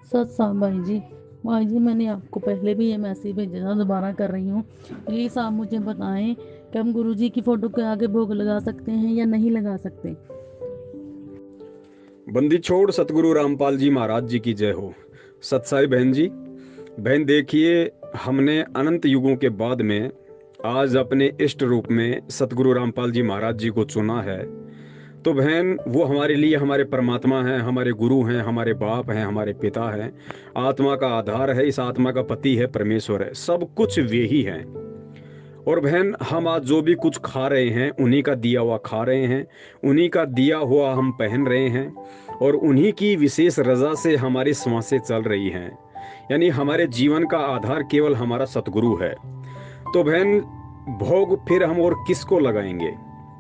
सच साहब भाई जी मैंने आपको पहले भी ये मैसेज भेजा था, दोबारा कर रही हूँ। प्लीज़ आप मुझे बताएं कि हम गुरु जी की फ़ोटो के आगे भोग लगा सकते हैं या नहीं लगा सकते। बंदी छोड़ सतगुरु रामपाल जी महाराज जी की जय हो। सतसाई बहन जी, बहन देखिए, हमने अनंत युगों के बाद में आज अपने इष्ट रूप में सतगुरु रामपाल जी महाराज जी को चुना है। तो बहन, वो हमारे लिए हमारे परमात्मा हैं, हमारे गुरु हैं, हमारे बाप हैं, हमारे पिता हैं। आत्मा का आधार है, इस आत्मा का पति है, परमेश्वर है, सब कुछ वे ही हैं। और बहन, हम आज जो भी कुछ खा रहे हैं उन्हीं का दिया हुआ खा रहे हैं, उन्हीं का दिया हुआ हम पहन रहे हैं, और उन्हीं की विशेष रजा से हमारी सांसें चल रही हैं। यानी हमारे जीवन का आधार केवल हमारा सतगुरु है। तो बहन, भोग फिर हम और किसको लगाएंगे?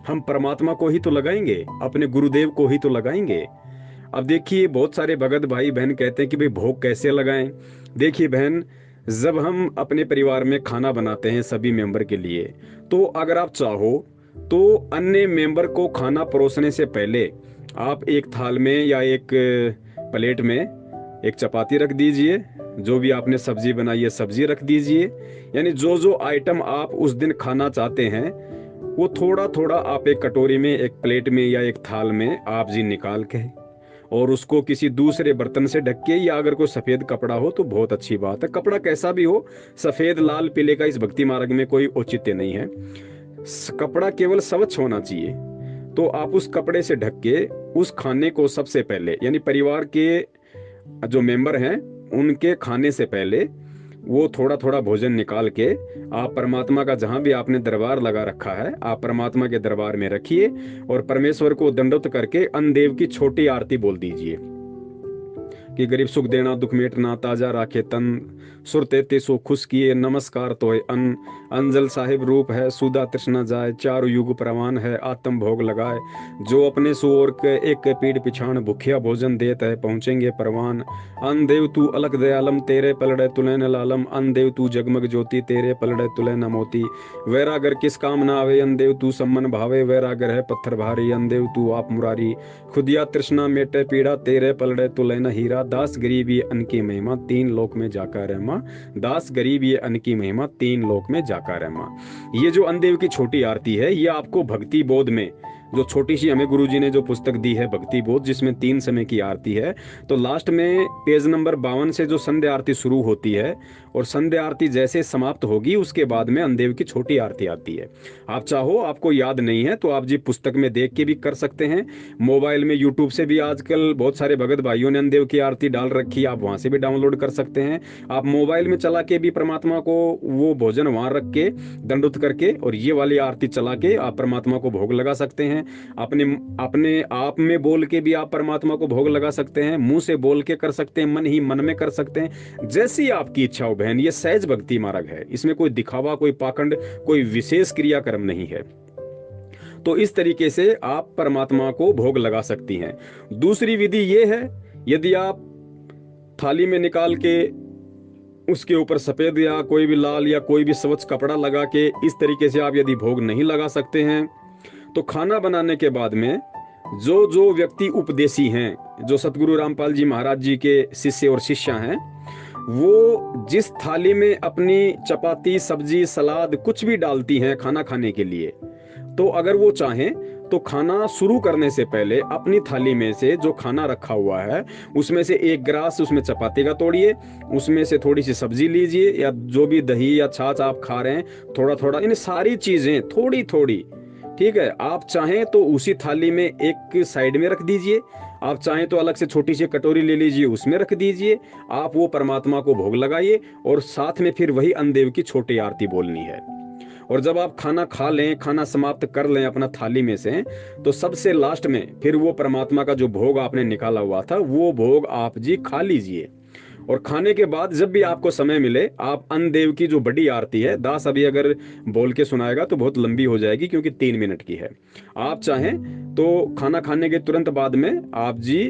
हम परमात्मा को ही तो लगाएंगे, अपने गुरुदेव को ही तो लगाएंगे। अब देखिए, बहुत सारे भगत भाई बहन कहते हैं कि भाई भोग कैसे लगाएं। देखिए बहन, जब हम अपने परिवार में खाना बनाते हैं सभी मेंबर के लिए, तो अगर आप चाहो तो अन्य मेंबर को खाना परोसने से पहले आप एक थाल में या एक प्लेट में एक चपाती रख दीजिए, जो भी आपने सब्जी बनाई है सब्जी रख दीजिए। यानी जो जो आइटम आप उस दिन खाना चाहते हैं वो थोड़ा थोड़ा आप एक कटोरी में, एक प्लेट में या एक थाल में आप जी निकाल के, और उसको किसी दूसरे बर्तन से ढक के, या अगर कोई सफेद कपड़ा हो तो बहुत अच्छी बात है, कपड़ा कैसा भी हो, सफेद लाल पीले का इस भक्ति मार्ग में कोई औचित्य नहीं है। कपड़ा केवल स्वच्छ होना चाहिए। तो आप उस कपड़े से ढक के उस खाने को सबसे पहले, यानी परिवार के जो मेंबर हैं उनके खाने से पहले वो थोड़ा थोड़ा भोजन निकाल के आप परमात्मा का, जहां भी आपने दरबार लगा रखा है, आप परमात्मा के दरबार में रखिए और परमेश्वर को दंडवत करके अनदेव की छोटी आरती बोल दीजिए कि गरीब सुख देना दुख मेटना ताजा राखे तन, सुरते ते सो खुश किए नमस्कार तो अन, अंजल साहिब रूप है सुदा तृष्णा जाए, चारु युग प्रवान है आत्म भोग लगाए, जो अपने सुओर के एक पीड़ पिछाण भूखिया भोजन देत है पहुंचेंगे परवान, अन देव तू अलग दयालम तेरे पलड़े तुले न लालम, अन देव तू जगमग ज्योति तेरे पलड़े तुले न मोती, वैरागर किस काम ना आवे अन देव तू सम्मन भावे, वैरागर है पत्थर भारी अन देव तू आप मुरारी, खुदिया तृष्णा मेटे पीड़ा तेरे पलड़े तुले न हीरा, दास गरीब ये अन्न की महिमा तीन लोक में जाकर रहमा, दास गरीब ये अन्न की महिमा तीन लोक में जाकर रहमा। ये जो अनदेव की छोटी आरती है, ये आपको भक्ति बोध में, जो छोटी सी हमें गुरुजी ने जो पुस्तक दी है भक्ति बोध, जिसमें 3 समय की आरती है, तो लास्ट में पेज नंबर 52 से जो संध्या आरती शुरू होती है और संध्या आरती जैसे समाप्त होगी उसके बाद में अनदेव की छोटी आरती आती है। आप चाहो, आपको याद नहीं है तो आप जी पुस्तक में देख के भी कर सकते हैं। मोबाइल में यूट्यूब से भी आजकल बहुत सारे भगत भाइयों ने अनदेव की आरती डाल रखी है, आप वहां से भी डाउनलोड कर सकते हैं। आप मोबाइल में चला के भी परमात्मा को वो भोजन वहां रख के दंडुत करके और ये वाली आरती चला के आप परमात्मा को भोग लगा सकते हैं। अपने अपने आप में बोल के भी आप परमात्मा को भोग लगा सकते हैं, मुंह से बोल के कर सकते हैं, मन ही मन में कर सकते हैं, जैसी आपकी इच्छा हो बहन। ये सहज भक्ति मार्ग है, इसमें कोई दिखावा, कोई पाखंड, कोई विशेष क्रियाक्रम नहीं है। तो इस तरीके से आप परमात्मा को भोग लगा सकती हैं। दूसरी विधि ये है, यदि आप थाली में निकाल के उसके ऊपर सफेद या कोई भी लाल या कोई भी स्वच्छ कपड़ा लगा के इस तरीके से आप यदि भोग नहीं लगा सकते हैं, तो खाना बनाने के बाद में जो जो व्यक्ति उपदेशी हैं, जो सतगुरु रामपाल जी महाराज जी के शिष्य और शिष्या हैं, वो जिस थाली में अपनी चपाती सब्जी सलाद कुछ भी डालती हैं खाना खाने के लिए, तो अगर वो चाहें तो खाना शुरू करने से पहले अपनी थाली में से जो खाना रखा हुआ है उसमें से एक गिलास उसमें चपाती का तोड़िए, उसमें से थोड़ी सी सब्जी लीजिए, या जो भी दही या छाछ आप खा रहे हैं थोड़ा थोड़ा, इन सारी चीजें थोड़ी थोड़ी, ठीक है। आप चाहें तो उसी थाली में एक साइड में रख दीजिए, आप चाहें तो अलग से छोटी सी कटोरी ले लीजिए उसमें रख दीजिए, आप वो परमात्मा को भोग लगाइए और साथ में फिर वही अनदेव की छोटी आरती बोलनी है। और जब आप खाना खा लें, खाना समाप्त कर लें अपना थाली में से, तो सबसे लास्ट में फिर वो परमात्मा का जो भोग आपने निकाला हुआ था वो भोग आप जी खा लीजिए। और खाने के बाद जब भी आपको समय मिले, आप अनदेव की जो बड़ी आरती है, दास अभी अगर बोल के सुनाएगा तो बहुत लंबी हो जाएगी क्योंकि 3 मिनट की है। आप चाहें तो खाना खाने के तुरंत बाद में आप जी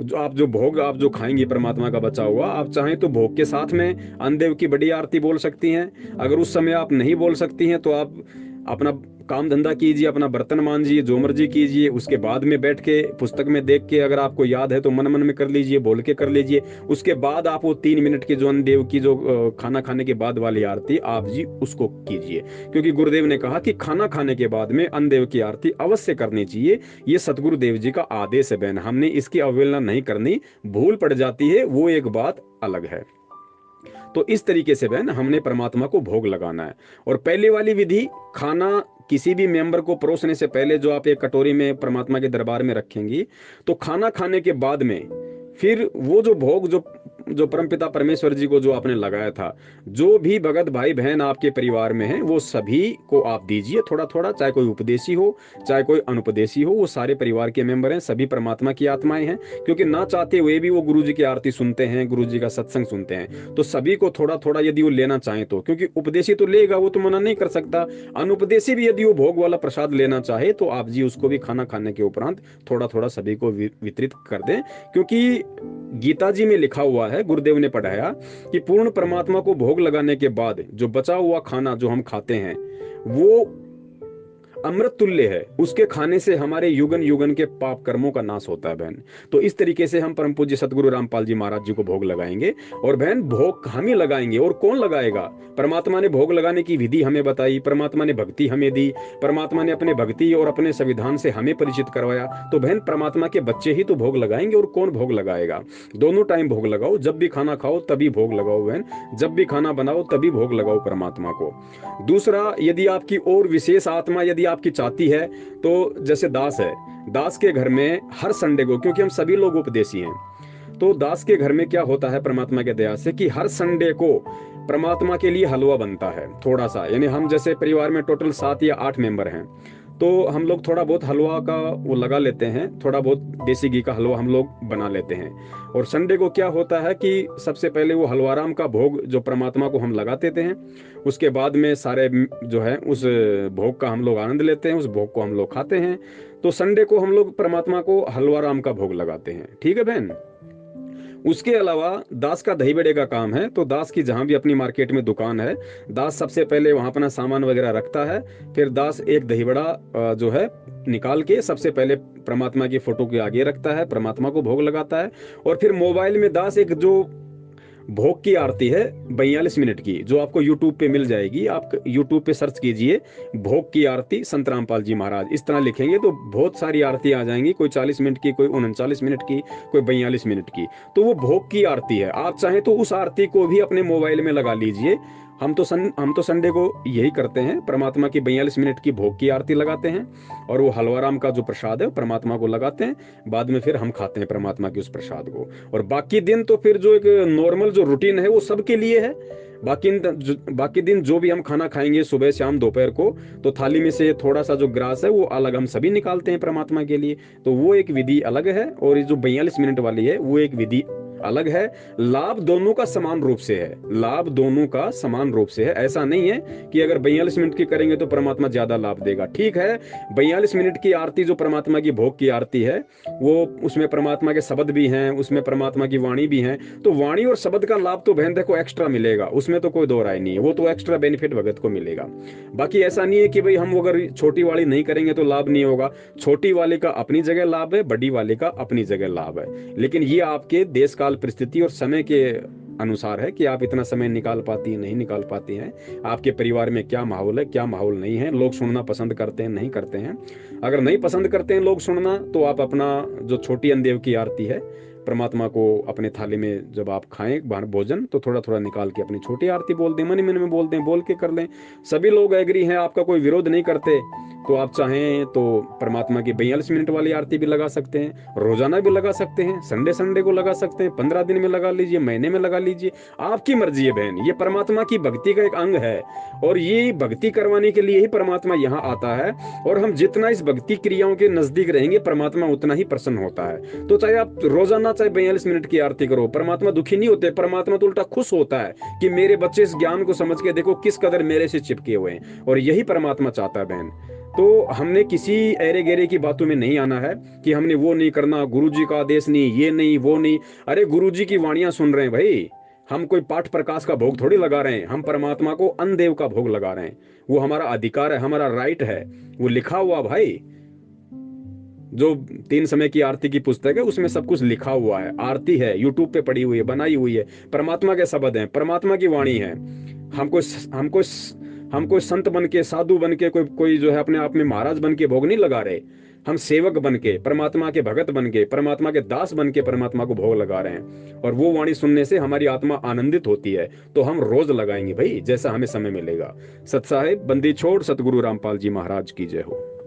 जो भोग आप जो खाएंगी परमात्मा का बचा हुआ, आप चाहें तो भोग के साथ में अनदेव की बड़ी आरती बोल सकती हैं। अगर उस समय आप नहीं बोल सकती हैं तो आप अपना काम धंधा कीजिए, अपना बर्तन मांजिए, जो मर्जी कीजिए, उसके बाद में बैठ के पुस्तक में देख के अगर आपको याद है तो मन मन में कर लीजिए, बोल के कर लीजिए। उसके बाद आप वो 3 मिनट की जो अन्नदेव की जो खाना खाने के बाद वाली आरती आप जी उसको कीजिए, क्योंकि गुरुदेव ने कहा कि खाना खाने के बाद में अन्नदेव की आरती अवश्य करनी चाहिए। ये सतगुरु देव जी का आदेश है बहन, हमने इसकी अवहेलना नहीं करनी। भूल पड़ जाती है वो एक बात अलग है। तो इस तरीके से बहन हमने परमात्मा को भोग लगाना है। और पहले वाली विधि, खाना किसी भी मेंबर को परोसने से पहले जो आप एक कटोरी में परमात्मा के दरबार में रखेंगी, तो खाना खाने के बाद में फिर वो जो भोग जो जो परमपिता परमेश्वर जी को जो आपने लगाया था, जो भी भगत भाई बहन आपके परिवार में हैं वो सभी को आप दीजिए थोड़ा थोड़ा, चाहे कोई उपदेशी हो चाहे कोई अनुपदेशी हो, वो सारे परिवार के मेंबर हैं, सभी परमात्मा की आत्माएं हैं, क्योंकि ना चाहते हुए भी वो गुरु जी की आरती सुनते हैं, गुरु जी का सत्संग सुनते हैं। तो सभी को थोड़ा थोड़ा यदि वो लेना चाहें तो, क्योंकि उपदेशी तो लेगा, वो तो मना नहीं कर सकता, अनुपदेशी भी यदि वो भोग वाला प्रसाद लेना चाहे तो आप जी उसको भी खाना खाने के उपरांत थोड़ा थोड़ा सभी को वितरित कर दें। क्योंकि गीता जी में लिखा हुआ है, गुरुदेव ने पढ़ाया कि पूर्ण परमात्मा को भोग लगाने के बाद जो बचा हुआ खाना जो हम खाते हैं वो अमृत तुल्य है, उसके खाने से हमारे युगन युगन के पाप कर्मों का नाश होता है बहन। तो इस तरीके से हम परम पूज्य सतगुरु रामपाल जी महाराज जी को भोग लगाएंगे। और बहन भोग हम ही लगाएंगे, और कौन लगाएगा? परमात्मा ने भोग लगाने की विधि हमें बताई, परमात्मा ने भक्ति हमें दी, परमात्मा ने अपने भक्ति और अपने संविधान से हमें परिचित करवाया। तो बहन परमात्मा के बच्चे ही तो भोग लगाएंगे, और कौन भोग लगाएगा? दोनों टाइम भोग लगाओ, जब भी खाना खाओ तभी भोग लगाओ बहन, जब भी खाना बनाओ तभी भोग लगाओ परमात्मा को। दूसरा, यदि आपकी और विशेष आत्मा यदि आपकी चाहती है तो जैसे दास है, दास के घर में हर संडे को, क्योंकि हम सभी लोग उपदेशी हैं, तो दास के घर में क्या होता है परमात्मा के दया से कि हर संडे को परमात्मा के लिए हलवा बनता है थोड़ा सा। यानी हम जैसे परिवार में टोटल 7 या 8 मेंबर हैं, तो हम लोग थोड़ा बहुत हलवा का वो लगा लेते हैं, थोड़ा बहुत देसी घी का हलवा हम लोग बना लेते हैं। और संडे को क्या होता है कि सबसे पहले वो हलवाराम का भोग जो परमात्मा को हम लगा देते हैं, उसके बाद में सारे जो है उस भोग का हम लोग आनंद लेते हैं, उस भोग को हम लोग खाते हैं। तो संडे को हम लोग परमात्मा को हलवाराम का भोग लगाते हैं, ठीक है बहन। उसके अलावा दास का दही बड़े का काम है, तो दास की जहां भी अपनी मार्केट में दुकान है, दास सबसे पहले वहां अपना सामान वगैरह रखता है, फिर दास एक दही बड़ा जो है निकाल के सबसे पहले परमात्मा की फोटो के आगे रखता है, परमात्मा को भोग लगाता है। और फिर मोबाइल में दास एक जो भोग की आरती है 42 मिनट की, जो आपको यूट्यूब पे मिल जाएगी, आप यूट्यूब पे सर्च कीजिए भोग की आरती संत रामपाल जी महाराज, इस तरह लिखेंगे तो बहुत सारी आरती आ जाएंगी, कोई 40 मिनट की, कोई 39 मिनट की, कोई 42 मिनट की। तो वो भोग की आरती है, आप चाहें तो उस आरती को भी अपने मोबाइल में लगा लीजिए। हम तो संडे को यही करते हैं, परमात्मा की 42 मिनट की भोग की आरती लगाते हैं, और वो हलवाराम का जो प्रसाद है वो परमात्मा को लगाते हैं, बाद में फिर हम खाते हैं परमात्मा के उस प्रसाद को। और बाकी दिन तो फिर जो एक नॉर्मल जो रूटीन है वो सबके लिए है। बाकी दिन जो भी हम खाना खाएंगे सुबह शाम दोपहर को, तो थाली में से थोड़ा सा जो ग्रास है वो अलग हम सभी निकालते हैं परमात्मा के लिए, तो वो एक विधि अलग है। और ये जो 42 मिनट वाली है वो एक विधि अलग है। लाभ दोनों का समान रूप से है, लाभ दोनों का समान रूप से है। ऐसा नहीं है कि अगर 42 मिनट की करेंगे तो परमात्मा ज्यादा लाभ देगा। ठीक है, 42 मिनट की आरती जो परमात्मा की भोग की आरती है वो उसमें परमात्मा के शब्द भी हैं, उसमें परमात्मा की वाणी भी है, तो वाणी और शब्द का लाभ तो बहन देखो एक्स्ट्रा मिलेगा, उसमें तो कोई दो राय नहीं है, वो तो एक्स्ट्रा बेनिफिट भगत को मिलेगा। बाकी ऐसा नहीं है कि भाई हम अगर छोटी वाली नहीं करेंगे तो लाभ नहीं होगा। छोटी वाले का अपनी जगह लाभ है, बड़ी वाले का अपनी जगह लाभ है, लेकिन ये आपके देश काल परिस्थिति और समय के अनुसार है कि आप इतना समय निकाल पाती हैं नहीं निकाल पाती हैं, आपके परिवार में क्या माहौल है क्या माहौल नहीं है, लोग सुनना पसंद करते हैं नहीं करते हैं। अगर नहीं पसंद करते हैं लोग सुनना, तो आप अपना जो छोटी अन्नदेव की आरती है परमात्मा को अपने थाली में जब आप खाएं बाहर भोजन, तो थोड़ा थोड़ा निकाल के अपनी छोटी आरती बोल दें, मन ही मन में बोल दें, बोल के कर लें। सभी लोग एग्री हैं, आपका कोई विरोध नहीं करते, तो आप चाहें तो परमात्मा की 42 मिनट वाली आरती भी लगा सकते हैं, रोजाना भी लगा सकते हैं, संडे को लगा सकते हैं, 15 दिन में लगा लीजिए, महीने में लगा लीजिए, आपकी मर्जी है बहन। ये परमात्मा की भक्ति का एक अंग है, और ये भक्ति करवाने के लिए ही परमात्मा यहाँ आता है। और हम जितना इस भक्ति क्रियाओं के नजदीक रहेंगे परमात्मा उतना ही प्रसन्न होता है। तो चाहे आप रोजाना चाहे 42 मिनट की आरती करो, परमात्मा दुखी नहीं होते, परमात्मा तो उल्टा खुश होता है कि मेरे बच्चे इस ज्ञान को समझ के देखो किस कदर मेरे से चिपके हुए हैं। और यही परमात्मा चाहता है बहन। तो हमने किसी ऐरे गहरे की बातों में नहीं आना है कि हमने वो नहीं करना, गुरुजी का आदेश नहीं, ये नहीं वो नहीं। अरे गुरुजी की वाणियां सुन रहे हैं भाई, हम कोई पाठ प्रकाश का भोग थोड़ी लगा रहे हैं, हम परमात्मा को अन्न देव का भोग लगा रहे हैं। वो हमारा अधिकार है, हमारा राइट है, वो लिखा हुआ भाई। जो 3 समय की आरती की पुस्तक है उसमें सब कुछ लिखा हुआ है, आरती है, यूट्यूब पे पड़ी हुई है, बनाई हुई है, परमात्मा के शब्द हैं, परमात्मा की वाणी है। हमको हमको हमको संत बन के, साधु बन के, कोई जो है अपने आप में महाराज बन के भोग नहीं लगा रहे। हम सेवक बन के, परमात्मा के भगत बन के, परमात्मा के दास बन के परमात्मा को भोग लगा रहे हैं। और वो वाणी सुनने से हमारी आत्मा आनंदित होती है। तो हम रोज लगाएंगे भाई, जैसा हमें समय मिलेगा। सत साहिब बंदी छोड़, सतगुरु रामपाल जी महाराज की जय हो।